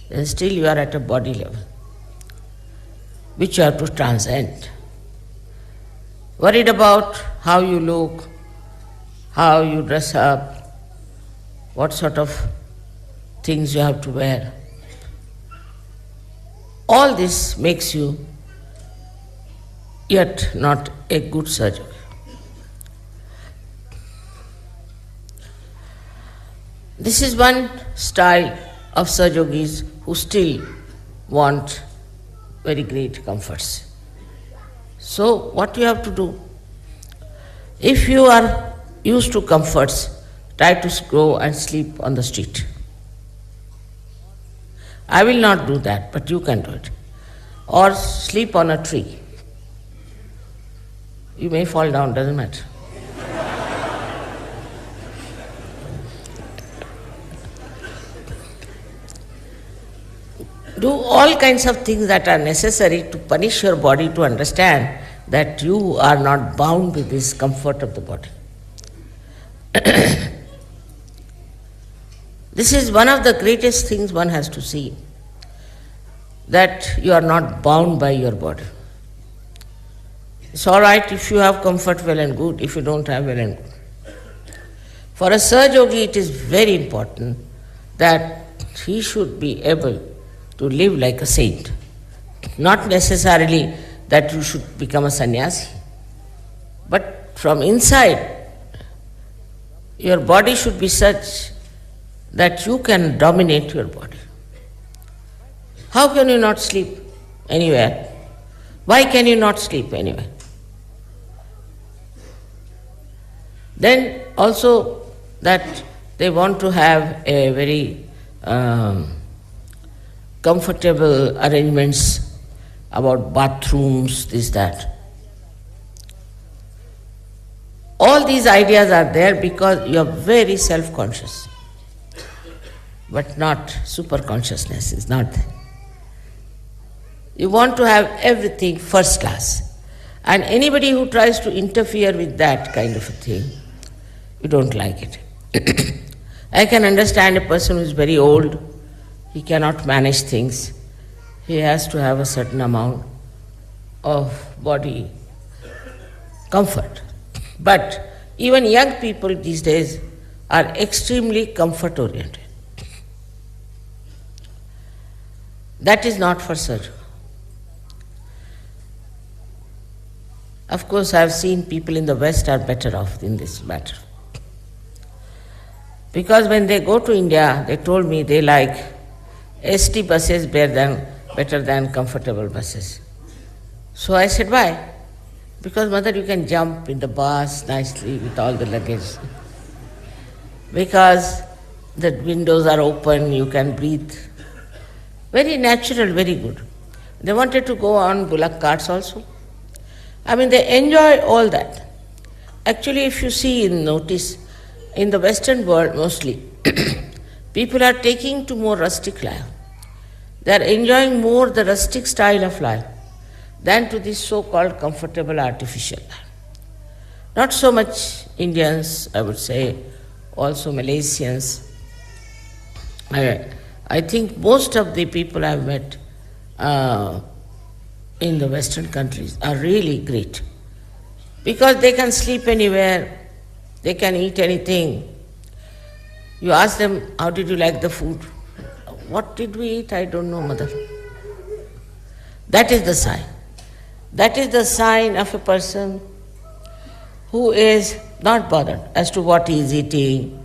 then still you are at a body level, which you have to transcend. Worried about how you look, how you dress up, what sort of things you have to wear. All this makes you yet not a good surgeon. This is one style of Sahaja Yogis who still want very great comforts. So what you have to do? If you are used to comforts, try to go and sleep on the street. I will not do that, but you can do it. Or sleep on a tree. You may fall down, doesn't matter. Do all kinds of things that are necessary to punish your body to understand that you are not bound with this comfort of the body. This is one of the greatest things one has to see, that you are not bound by your body. It's all right if you have comfort, well and good. If you don't have, well and good. For a Sahaja Yogi, it is very important that he should be able to live like a saint. Not necessarily that you should become a sannyasi, but from inside, your body should be such that you can dominate your body. How can you not sleep anywhere? Why can you not sleep anywhere? Then also that they want to have a very comfortable arrangements about bathrooms, this, that. All these ideas are there because you are very self-conscious, but not super-consciousness is not there. You want to have everything first class, and anybody who tries to interfere with that kind of a thing, you don't like it. I can understand a person who is very old, he cannot manage things, he has to have a certain amount of body comfort. But even young people these days are extremely comfort-oriented. That is not for Sahaja. Of course, I have seen people in the West are better off in this matter. Because when they go to India, they told me they like ST buses better than comfortable buses. So I said, why? Because mother, you can jump in the bus nicely with all the luggage. Because the windows are open, you can breathe. Very natural, very good. They wanted to go on bullock carts also. I mean, they enjoy all that. Actually, if you see and notice, in the Western world mostly, people are taking to more rustic life. They are enjoying more the rustic style of life than to this so-called comfortable artificial life. Not so much Indians, I would say, also Malaysians. I think most of the people I've met in the Western countries are really great, because they can sleep anywhere, they can eat anything. You ask them, how did you like the food? What did we eat? I don't know, mother. That is the sign. That is the sign of a person who is not bothered as to what he is eating,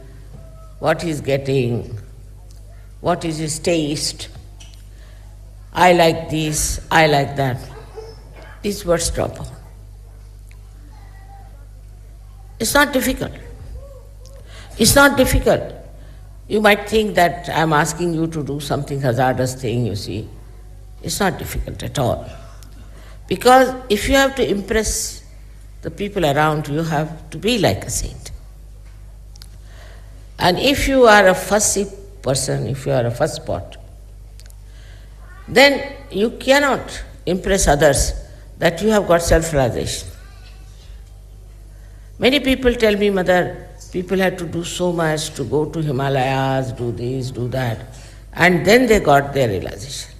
what he is getting, what is his taste. I like this, I like that. These words drop out. It's not difficult. It's not difficult. You might think that I'm asking you to do something hazardous thing, you see. It's not difficult at all. Because if you have to impress the people around you, have to be like a saint. And if you are a fussy person, if you are a fusspot, then you cannot impress others that you have got self-realization. Many people tell me, mother, people had to do so much to go to Himalayas, do this, do that, and then they got their realization.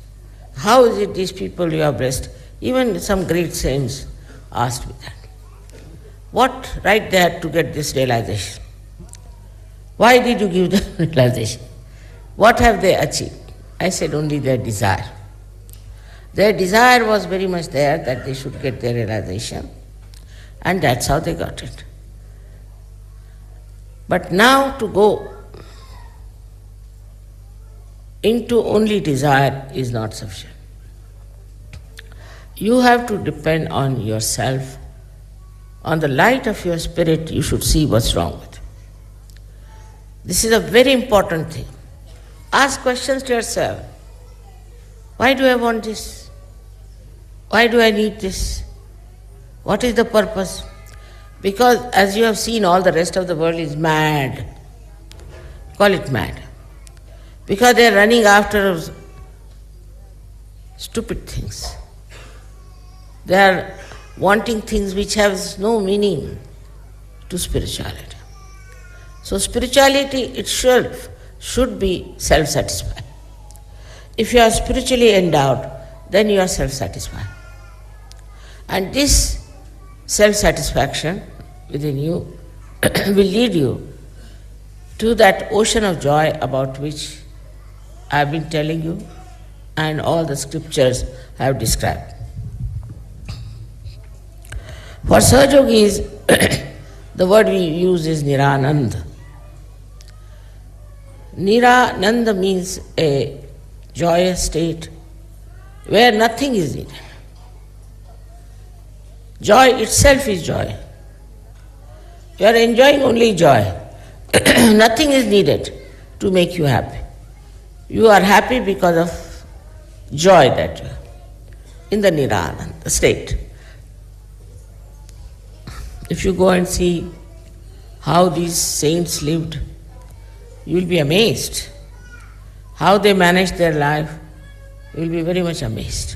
How is it these people you have blessed? Even some great saints asked me that. What right they had to get this realization? Why did you give them realization? What have they achieved? I said only their desire. Their desire was very much there that they should get their realization, and that's how they got it. But now to go into only desire is not sufficient. You have to depend on yourself. On the light of your spirit, you should see what's wrong with you. This is a very important thing. Ask questions to yourself. Why do I want this? Why do I need this? What is the purpose? Because as you have seen, all the rest of the world is mad. Call it mad. Because they are running after stupid things. They are wanting things which have no meaning to spirituality. So spirituality itself should be self-satisfied. If you are spiritually endowed, then you are self-satisfied. And this self-satisfaction within you will lead you to that ocean of joy about which I have been telling you and all the scriptures have described. For Sahajogis, the word we use is Niranand. Nirananda means a joyous state where nothing is needed. Joy itself is joy. You are enjoying only joy. Nothing is needed to make you happy. You are happy because of joy that you have in the Nirananda state. If you go and see how these saints lived, you will be amazed. How they managed their life, you will be very much amazed.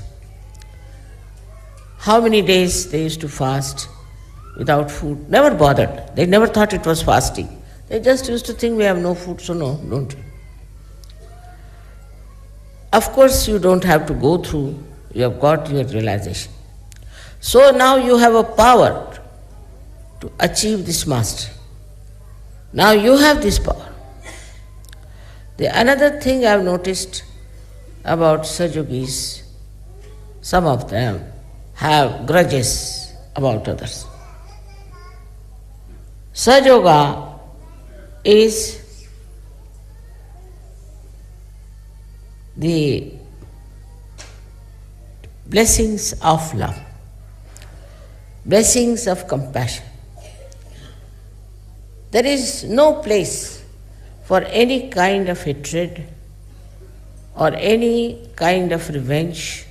How many days they used to fast without food, never bothered. They never thought it was fasting. They just used to think we have no food, so no, don't we? Of course, you don't have to go through, you have got your realization. So now you have a power to achieve this mastery. Now you have this power. The another thing I have noticed about Sahajogis, some of them have grudges about others. Sahajoga is the blessings of love, blessings of compassion. There is no place for any kind of hatred or any kind of revenge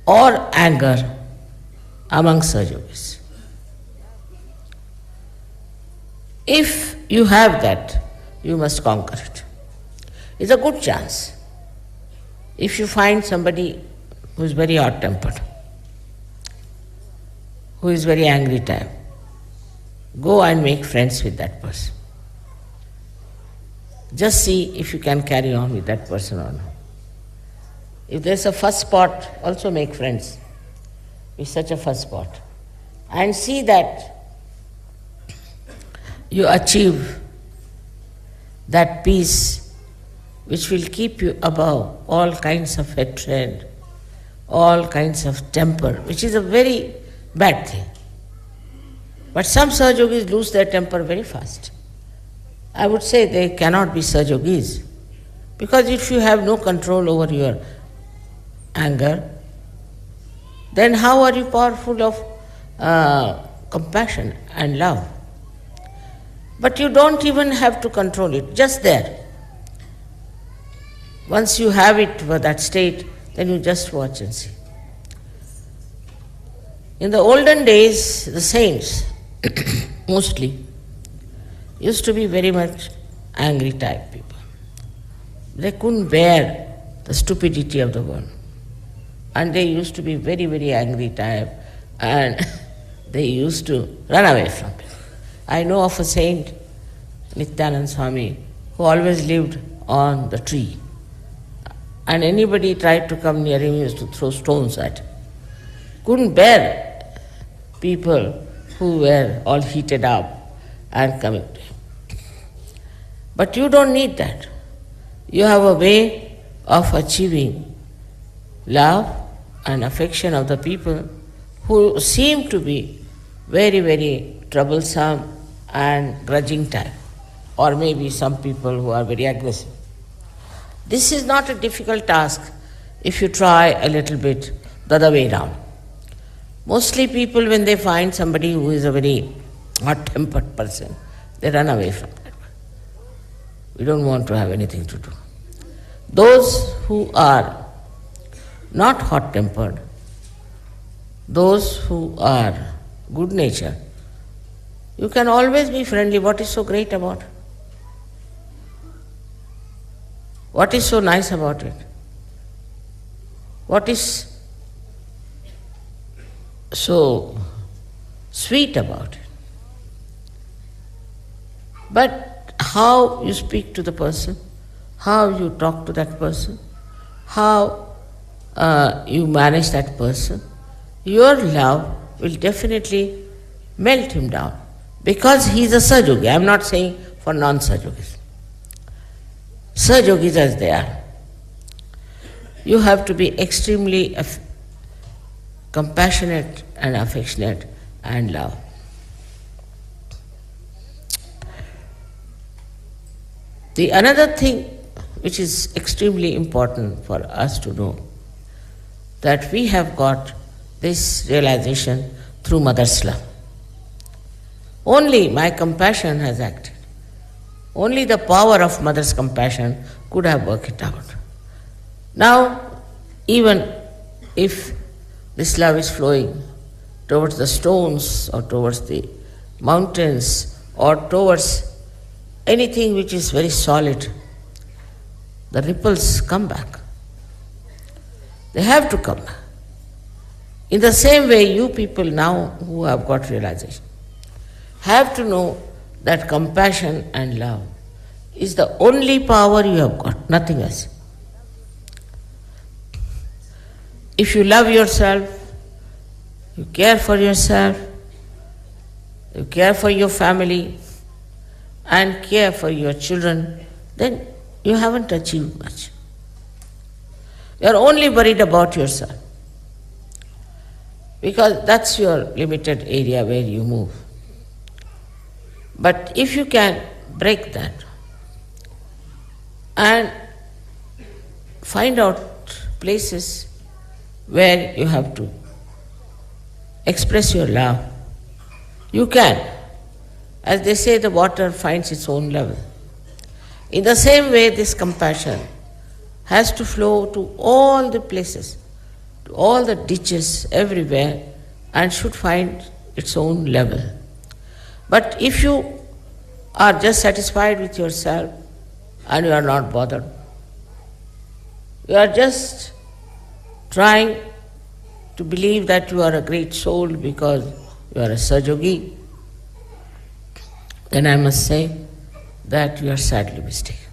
or anger among Sahajogis. If you have that, you must conquer it. It's a good chance. If you find somebody who is very hot-tempered, who is very angry type, go and make friends with that person. Just see if you can carry on with that person or not. If there's a first spot, also make friends with such a first spot. And see that you achieve that peace which will keep you above all kinds of hatred, all kinds of temper, which is a very bad thing. But some Sahajogis lose their temper very fast. I would say they cannot be Sahajogis, because if you have no control over your anger, then how are you powerful of compassion and love? But you don't even have to control it, just there. Once you have it for that state, then you just watch and see. In the olden days, the saints mostly used to be very much angry type people. They couldn't bear the stupidity of the world. And they used to be very, very angry type, and they used to run away from it. I know of a saint, Nityanand Swami, who always lived on the tree. And anybody tried to come near him, he used to throw stones at him. Couldn't bear people who were all heated up and coming to him. But you don't need that. You have a way of achieving love and affection of the people who seem to be very, very troublesome and grudging type, or maybe some people who are very aggressive. This is not a difficult task if you try a little bit the other way round. Mostly people, when they find somebody who is a very hot-tempered person, they run away from that. We don't want to have anything to do. Those who are not hot-tempered, those who are good-natured, you can always be friendly. What is so great about it? What is so nice about it? What is so sweet about it? But how you speak to the person, how you talk to that person, how you manage that person, your love will definitely melt him down, because he is a Sahajogi. I am not saying for non-Sahajogis. Sahajogis as they are, you have to be extremely compassionate and affectionate and love. The another thing which is extremely important for us to know, that we have got this realization through Mother's love. Only my compassion has acted. Only the power of Mother's compassion could have worked it out. Now, even if this love is flowing towards the stones or towards the mountains or towards anything which is very solid, the ripples come back. They have to come back. In the same way, you people now who have got realization have to know that compassion and love is the only power you have got, nothing else. If you love yourself, you care for yourself, you care for your family, and care for your children, then you haven't achieved much. You are only worried about yourself, because that's your limited area where you move. But if you can break that and find out places where you have to express your love, you can. As they say, the water finds its own level. In the same way, this compassion has to flow to all the places, to all the ditches, everywhere, and should find its own level. But if you are just satisfied with yourself and you are not bothered, you are just trying to believe that you are a great soul because you are a Sahajogi, then I must say that you are sadly mistaken.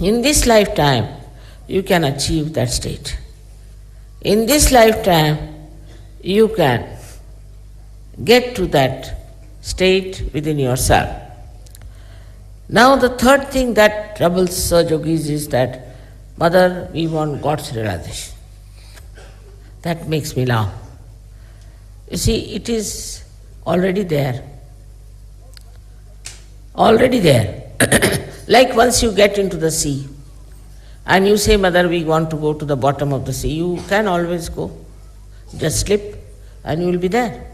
In this lifetime, you can achieve that state. In this lifetime, you can get to that state within yourself. Now the third thing that troubles Sahajogis is that, Mother, we want God's realization. That makes me laugh. You see, it is already there. Already there. Like once you get into the sea and you say, Mother, we want to go to the bottom of the sea, you can always go. Just slip and you will be there.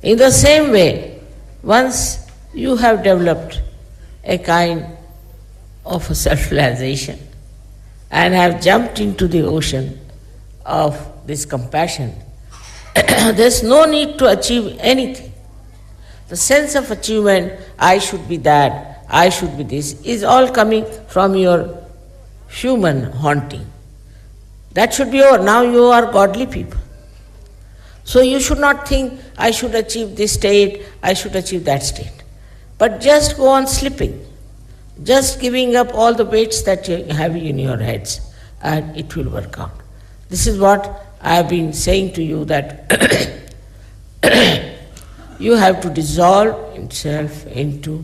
In the same way, once you have developed a kind of a self-realization and have jumped into the ocean of this compassion, there's no need to achieve anything. The sense of achievement, I should be that, I should be this, is all coming from your human haunting. That should be over. Now you are godly people. So you should not think, I should achieve this state, I should achieve that state. But just go on slipping, just giving up all the weights that you have in your heads, and it will work out. This is what I have been saying to you, that you have to dissolve itself into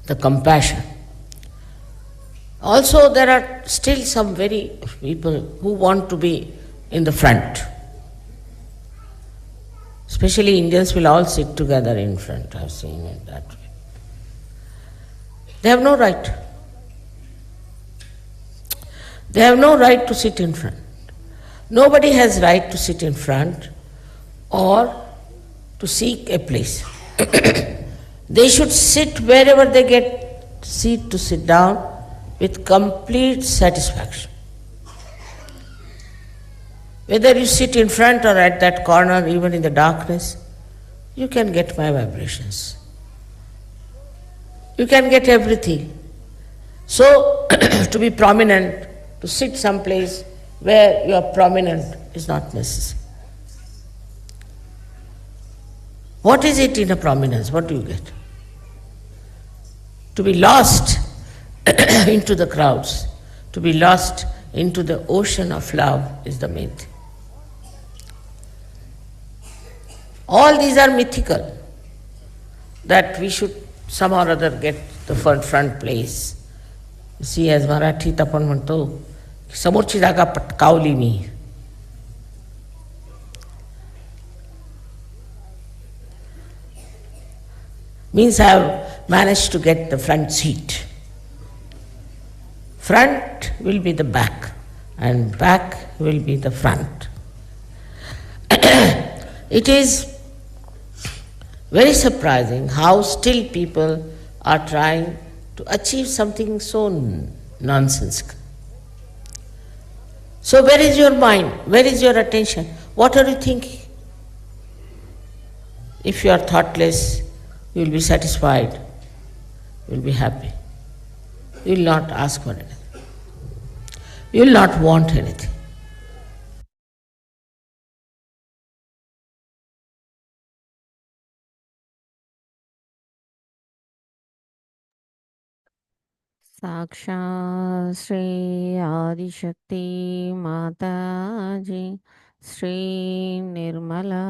the compassion. Also, there are still some very people who want to be in the front. Especially Indians will all sit together in front. I have seen it that way. They have no right. They have no right to sit in front. Nobody has right to sit in front or to seek a place. They should sit wherever they get seat to sit down with complete satisfaction. Whether you sit in front or at that corner, even in the darkness, you can get my vibrations. You can get everything. So, to be prominent, to sit someplace where you are prominent is not necessary. What is it in a prominence? What do you get? To be lost into the crowds, to be lost into the ocean of love is the main thing. All these are mythical, that we should somehow or other get the front place. You see, as Marathi आपण म्हणतो, समोरची जागा पटकावली मी. Means I have managed to get the front seat. Front will be the back, and back will be the front. It is very surprising how still people are trying to achieve something so nonsensical. So where is your mind? Where is your attention? What are you thinking? If you are thoughtless, you will be satisfied, you will be happy. You will not ask for anything. You will not want anything. साक्षात् श्री आदिशक्ति माता जी श्री निर्मला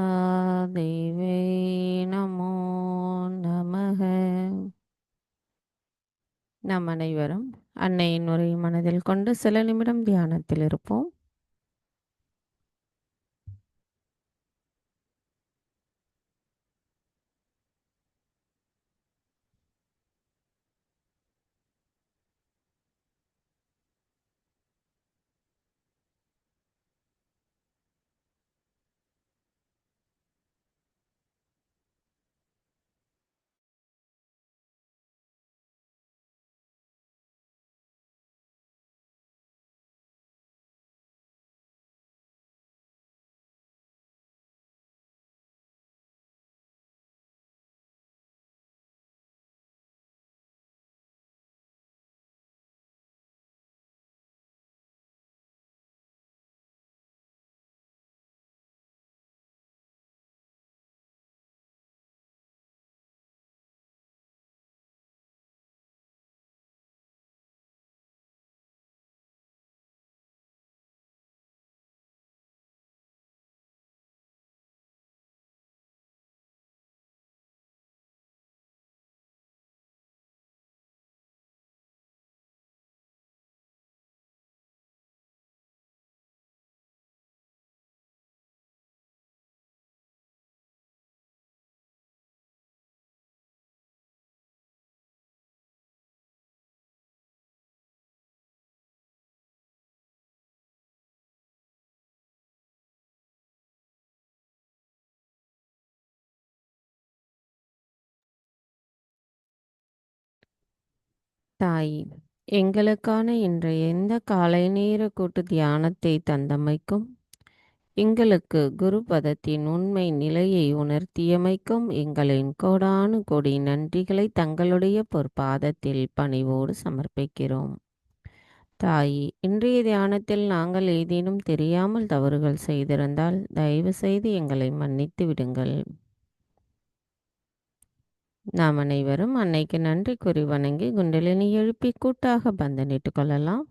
देवी நமோ நமः. நாம் அனைவரும் அன்னையின் உரை மனதில் கொண்டு சில நிமிடம் தியானத்தில் இருப்போம். தாய், எங்களுக்கான இன்றைய இந்த காலை நேர கூட்டு தியானத்தை தந்தமைக்கும், எங்களுக்கு குருபதத்தின் உண்மை நிலையை உணர்த்தியமைக்கும் எங்களின் கோடானு கோடி நன்றிகளை தங்களுடைய பொற்பாதத்தில் பணிவோடு சமர்ப்பிக்கிறோம். தாய், இன்றைய தியானத்தில் நாங்கள் ஏதேனும் தெரியாமல் தவறுகள் செய்திருந்தால் தயவு செய்து எங்களை மன்னித்து விடுங்கள். நாம் அனைவரும் அன்னைக்கு நன்றி கூறி வணங்கி குண்டலினி எழுப்பி கூட்டாக பந்தனிட்டுக் கொள்ளலாம்.